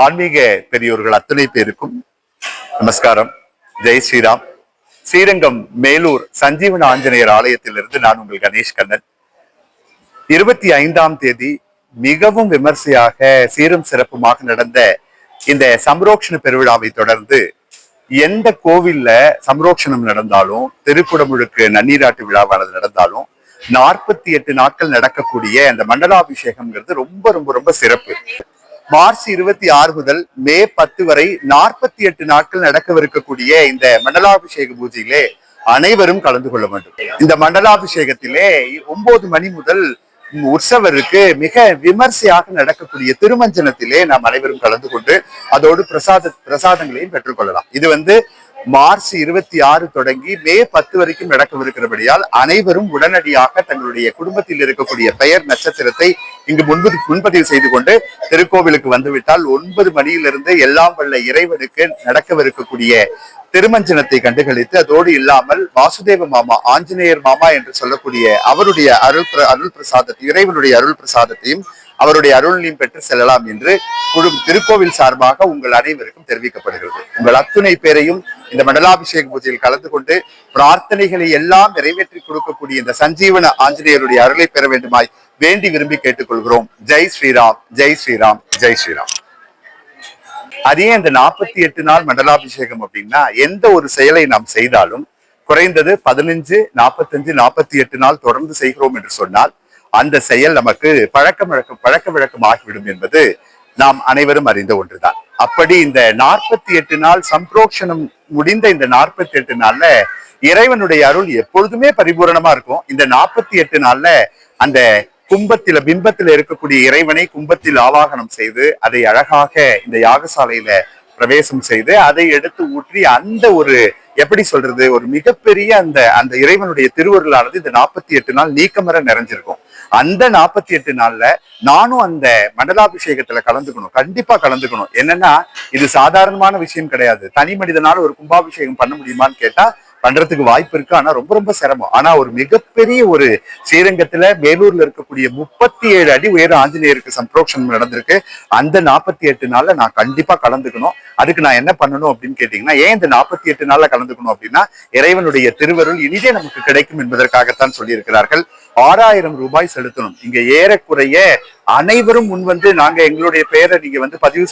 ஆன்மீக பெரியோர்கள் அத்தனை பேருக்கும் நமஸ்காரம். ஜெய் ஸ்ரீராம். ஸ்ரீரங்கம் மேலூர் சஞ்சீவன ஆஞ்சநேயர் ஆலயத்திலிருந்து நான் உங்கள் கணேஷ் கண்ணன். 25ஆம் தேதி மிகவும் விமர்சையாக சீரும் சிறப்புமாக நடந்த இந்த சம்ரோக்ஷண பெருவிழாவை தொடர்ந்து எந்த கோவில்ல சம்ரோக்ஷணம் நடந்தாலும், திருக்குடமுழுக்கு நன்னீராட்டு விழாவானது நடந்தாலும் 48 நாட்கள் நடக்கக்கூடிய அந்த மண்டலாபிஷேகம்ங்கிறது ரொம்ப ரொம்ப ரொம்ப சிறப்பு. மார்ச் 26 முதல் மே 10 வரை 48 நாட்கள் நடக்கவிருக்கக்கூடிய இந்த மண்டலாபிஷேக பூஜையிலே அனைவரும் கலந்து கொள்ள வேண்டும். இந்த மண்டலாபிஷேகத்திலே 9 மணி முதல் உற்சவருக்கு மிக விமர்சையாக நடக்கக்கூடிய திருமஞ்சனத்திலே நாம் அனைவரும் கலந்து கொண்டு அதோடு பிரசாதங்களையும் பெற்றுக்கொள்ளலாம். இது மார்ச் 26 தொடங்கி மே 10 வரைக்கும் நடக்கவிருக்கிறபடியால் அனைவரும் உடனடியாக தங்களுடைய குடும்பத்தில் இருக்கக்கூடிய பெயர் நட்சத்திரத்தை இங்கு முன்பதிவு செய்து கொண்டு திருக்கோவிலுக்கு வந்துவிட்டால் 9 மணியிலிருந்து எல்லாம் வல்ல இறைவனுக்கு நடக்கவிருக்கக்கூடிய திருமஞ்சனத்தை கண்டுகளித்து, அதோடு இல்லாமல் வாசுதேவ மாமா, ஆஞ்சநேயர் மாமா என்று சொல்லக்கூடிய அவருடைய அருள் பிரசாதத்தை, இறைவனுடைய அருள் பிரசாதத்தையும் அவருடைய அருளையும் பெற்று செல்லலாம் என்று திருக்கோவில் சார்பாக உங்கள் அனைவருக்கும் தெரிவிக்கப்படுகிறது. உங்கள் அத்துணை பேரையும் இந்த மண்டலாபிஷேக பூஜையில் கலந்து கொண்டு பிரார்த்தனைகளை எல்லாம் நிறைவேற்றி கொடுக்கக்கூடிய இந்த சஞ்சீவன ஆஞ்சநேயருடைய அருளை பெற வேண்டுமாய் வேண்டி விரும்பி கேட்டுக்கொள்கிறோம். ஜெய் ஸ்ரீராம், ஜெய் ஸ்ரீராம், ஜெய் ஸ்ரீராம். அதே இந்த 48 நாள் மண்டலாபிஷேகம் அப்படின்னா எந்த ஒரு செயலை நாம் செய்தாலும் குறைந்தது 15, 45, 48 நாள் தொடர்ந்து செய்கிறோம் என்று சொன்னால் அந்த செயல் நமக்கு பழக்க வழக்கம் ஆகிவிடும் என்பது நாம் அனைவரும் அறிந்த ஒன்றுதான். அப்படி இந்த 48 நாள் சம்ப்ரோக்ஷணம் முடிந்த இந்த 48 நாள்ல இறைவனுடைய அருள் எப்பொழுதுமே பரிபூரணமா இருக்கும். இந்த 48 நாள்ல அந்த பிம்பத்துல இருக்கக்கூடிய இறைவனை கும்பத்தில் ஆவாகனம் செய்து அதை அழகாக இந்த யாகசாலையில பிரவேசம் செய்து அதை எடுத்து ஊற்றி அந்த ஒரு எப்படி சொல்றது, ஒரு மிகப்பெரிய அந்த இறைவனுடைய திருவருளானது இந்த 48 நாள் நீக்கமர நிறைஞ்சிருக்கும். அந்த 48 நாள்ல நானும் அந்த மண்டலாபிஷேகத்துல கலந்துக்கணும், கண்டிப்பா கலந்துக்கணும். என்னன்னா இது சாதாரணமான விஷயம் கிடையாது. தனி மனிதனால ஒரு கும்பாபிஷேகம் பண்ண முடியுமான்னு கேட்டா பண்றதுக்கு வாய்ப்பு இருக்கு, ஆனா ரொம்ப ரொம்ப சிரமம். ஆனா ஒரு மிகப்பெரிய ஒரு ஸ்ரீரங்கத்துல மேலூர்ல இருக்கக்கூடிய 37 அடி உயர ஆஞ்சநேயருக்கு சம்ப்ரோக்ஷனம் நடந்திருக்கு. அந்த 48 நாள்ல நான் கண்டிப்பா கலந்துக்கணும். அதுக்கு நான் என்ன பண்ணணும் அப்படின்னு கேட்டீங்கன்னா, ஏன் இந்த 48 நாள்ல கலந்துக்கணும் அப்படின்னா இறைவனுடைய திருவருள் இனிதே நமக்கு கிடைக்கும் என்பதற்காகத்தான் சொல்லி இருக்கிறார்கள். 6000 ரூபாய் செலுத்தணும். இங்க ஏறக்குறைய அனைவரும் நாங்க எங்களுடைய பெயரை நீங்க பதிவு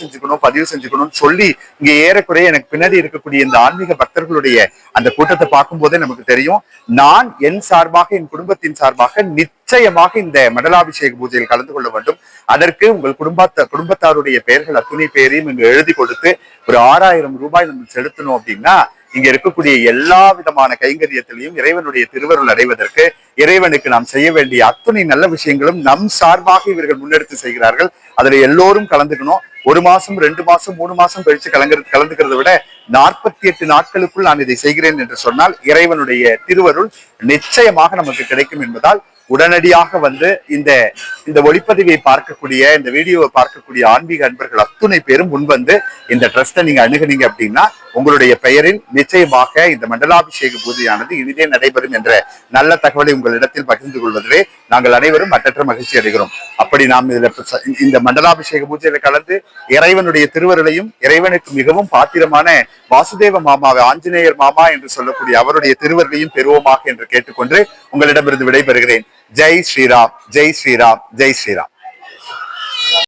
செஞ்சுக்கணும்னு சொல்லி இங்க ஏறக்குறைய எனக்கு பின்னாடி இருக்கக்கூடிய இந்த ஆன்மீக பக்தர்களுடைய அந்த கூட்டத்தை பார்க்கும் போதே நமக்கு தெரியும். நான் என் சார்பாக, என் குடும்பத்தின் சார்பாக நிச்சயமாக இந்த மண்டலாபிஷேக பூஜையில் கலந்து கொள்ள வேண்டும். அதற்கு உங்கள் குடும்பத்தாருடைய பெயர்கள் அத்துணை பெயரையும் இங்கு எழுதி கொடுத்து ஒரு 6000 ரூபாய் நம்ம செலுத்தணும். அப்படின்னா இங்க இருக்கக்கூடிய எல்லா விதமான கைங்கரியத்திலையும் இறைவனுடைய திருவருள் அடைவதற்கு இறைவனுக்கு நாம் செய்ய வேண்டிய அத்துணை நல்ல விஷயங்களும் நம் சார்பாக இவர்கள் முன்னெடுத்து செய்கிறார்கள். அதுல எல்லோரும் கலந்துக்கணும். 1 மாசம், 2 மாசம், 3 மாசம் கழிச்சு கலந்துக்கிறத விட 48 நாட்களுக்குள் நான் இதை செய்கிறேன் என்று சொன்னால் இறைவனுடைய திருவருள் நிச்சயமாக நமக்கு கிடைக்கும் என்பதால் உடனடியாக இந்த ஒளிப்பதிவை பார்க்கக்கூடிய, இந்த வீடியோவை பார்க்கக்கூடிய ஆன்மீக அன்பர்கள் அத்துணை பேரும் இந்த ட்ரஸ்ட்டை நீங்க அணுகுனீங்க அப்படின்னா உங்களுடைய பெயரில் நிச்சயமாக இந்த மண்டலாபிஷேக பூஜையானது இனிதே நடைபெறும் என்ற நல்ல தகவலை உங்களிடத்தில் பகிர்ந்து கொள்வதிலே நாங்கள் அனைவரும் மற்றற்ற மகிழ்ச்சி அடைகிறோம். அப்படி நாம் இந்த மண்டலாபிஷேக பூஜையில கலந்து இறைவனுடைய திருவருளையும், இறைவனுக்கு மிகவும் பாத்திரமான வாசுதேவ மாமாவை, ஆஞ்சநேயர் மாமா என்று சொல்லக்கூடிய அவருடைய திருவருளையும் பெறுவோமாக என்று கேட்டுக்கொண்டு உங்களிடமிருந்து விடைபெறுகிறேன். ஜெய் ஸ்ரீராம், ஜெய் ஸ்ரீராம், ஜெய் ஸ்ரீராம்.